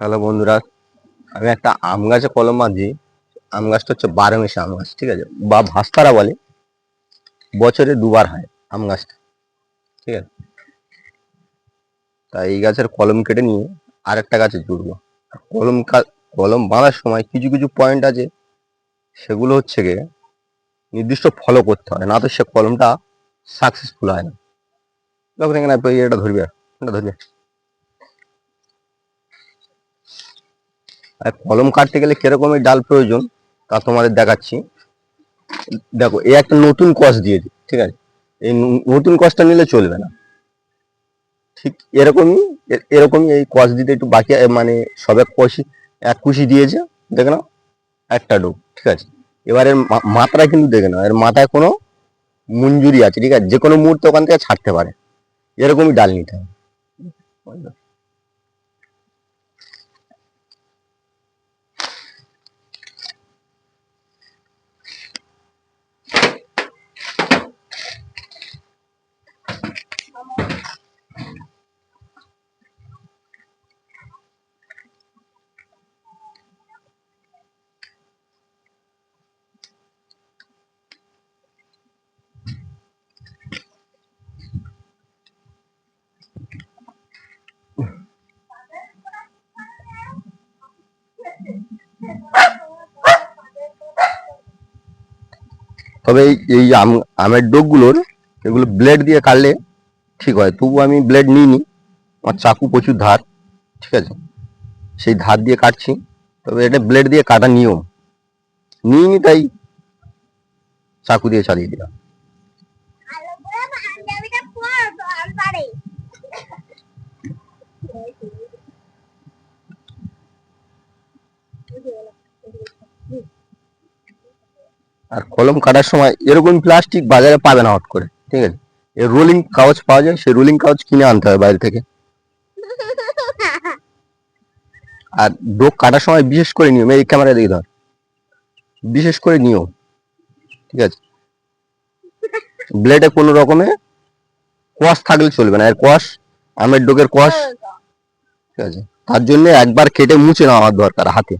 Hello বন্ধুরা, আমি একটা আম গাছে কলম বাঁধছি। আম গাছটা হচ্ছে 12 মাসে আম গাছ, ঠিক আছে, বা ভাস্তারা বলে। বছরে দুবার হয় আম গাছটা, ঠিক আছে। তাই এই গাছের কলম কেটে নিয়ে আরেকটা গাছে জুড়বো। কলম বাঁধার সময় কিছু কিছু পয়েন্ট আছে, সেগুলো হচ্ছে গিয়ে নির্দিষ্ট ফলো করতে হয়, না তো সে কলমটা সাকসেসফুল হয় না। যখন এখানে এটা ধরবে, এটা ধরবে। আর কলম কাটতে গেলে কিরকমের ডাল প্রয়োজন তা তোমাদের দেখাচ্ছি। দেখো, এই একটা নতুন কস দিয়েছে, ঠিক আছে। এই নতুন কসটা নিলে চলবে না। ঠিক এরকমই এই কস দিতে একটু বাকি, মানে সব এক কুশি দিয়েছে, দেখে নাও, একটা ডোব, ঠিক আছে। এবার এর মাথাটা কিন্তু দেখে নাও, এর মাথায় কোনো মঞ্জুরি আছে, ঠিক আছে, যে কোনো মুহূর্তে ওখান থেকে ছাড়তে পারে। এরকমই ডাল নিতে হবে। তবে এই আমের ডোকগুলোর, এগুলো ব্লেড দিয়ে কাটলে ঠিক হয়, তবু আমি ব্লেড নিইনি। আমার চাকু প্রচুর ধার, ঠিক আছে, সেই ধার দিয়ে কাটছি। তবে এটা ব্লেড দিয়ে কাটা নিয়ম, নিইনি তাই চাকু দিয়ে চালিয়ে দিলাম। আর কলম কাটার সময় এরকম প্লাস্টিক বাজারে পাবে না হট করে, ঠিক আছে। এর রোলিং কাগজ পাওয়া যায়, সেই রোলিং কাগজ কিনে আনতে হবে বাইরে থেকে। আর ডোক কাটার সময় বিশেষ করে নিয়ম, এই ক্যামেরা দেখে ধর, বিশেষ করে নিয়ম, ঠিক আছে, ব্লেডে কোনো রকমে কোয়াশ থাকলে চলবে না। এর কোয়াশ, আমের ডোকের কোয়াশ, ঠিক আছে, তার জন্য একবার কেটে মুছে নেওয়ার দরকার হাতে।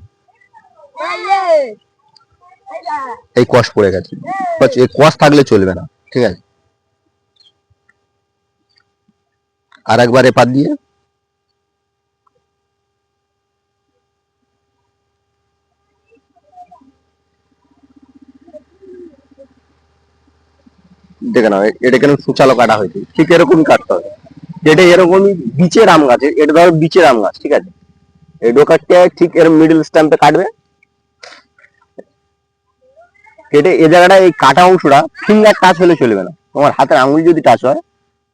এই কোয়াশ পড়ে গেছে, এই কোয়াশ থাকলে চলবে না, ঠিক আছে। আর একবার এপাত দিয়ে দেখে নাও, এটা কেন সুচালো কাটা হয়েছে, ঠিক এরকমই কাটতে হবে। এটা এরকমই বিচের আম গাছ, এটা ধরো বিচের আম গাছ, ঠিক আছে। এই ডোকারটা ঠিক এর মিডল স্ট্যাম্পে কাটবে, কেটে এ জায়গাটা, এই কাটা অংশটা ফিঙ্গার টাচ হলে চলবে না। তোমার হাতের আঙুল যদি টাচ হয়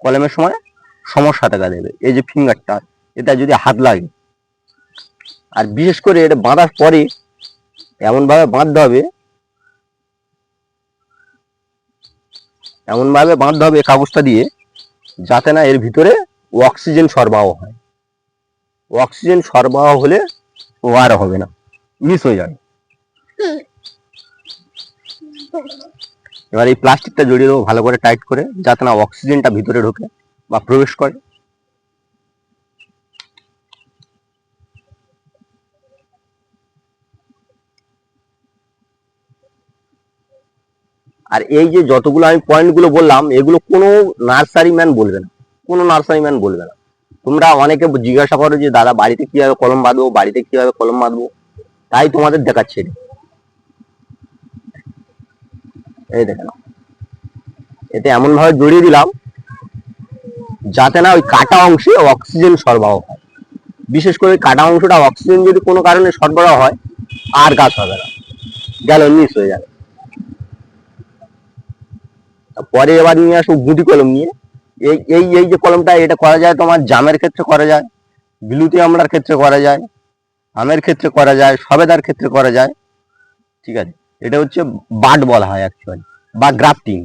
কলমের সময় সমস্যা দেখা দেবে। এই যে ফিঙ্গারটা, এটা যদি হাত লাগে, আর বিশেষ করে এটা বাঁধার পরে এমন ভাবে বাঁধতে হবে, কাগজটা দিয়ে, যাতে না এর ভিতরে অক্সিজেন সরবরাহ হয়। অক্সিজেন সরবরাহ হলে ও আর হবে না, মিস হয়ে যাবে। এবার এই প্লাস্টিকটা জড়িয়ে দেবো ভালো করে টাইট করে, যাতে না অক্সিজেনটা ভিতরে ঢোকে বা প্রবেশ করে। আর এই যে যতগুলো আমি পয়েন্ট গুলো বললাম, এগুলো কোনো নার্সারি ম্যান বলবে না, কোনো নার্সারি ম্যান বলবে না। তোমরা অনেকে জিজ্ঞাসা করো যে দাদা বাড়িতে কিভাবে কলম বাঁধবো, বাড়িতে কিভাবে কলম বাঁধবো, তাই তোমাদের দেখাচ্ছি। এই দেখে নাও, এতে এমন ভাবে জড়িয়ে দিলাম যাতে না ওই কাটা অংশে অক্সিজেন সরবরাহ হয়। বিশেষ করে কাটা অংশটা অক্সিজেন যদি কোনো কারণে সরবরাহ হয়, আর গাছ হবে না, গেল, মিস হয়ে যাবে। পরে এবার নিয়ে আসো গুটি কলম নিয়ে। এই এই এই যে কলমটা, এটা করা যায় তোমার জামের ক্ষেত্রে করা যায়, বিলুতি আমলার ক্ষেত্রে করা যায়, আমের ক্ষেত্রে করা যায়, সবেদার ক্ষেত্রে করা যায়, ঠিক আছে। এটা হচ্ছে বাড বলা হয় অ্যাকচুয়ালি, বা গ্রাফটিং।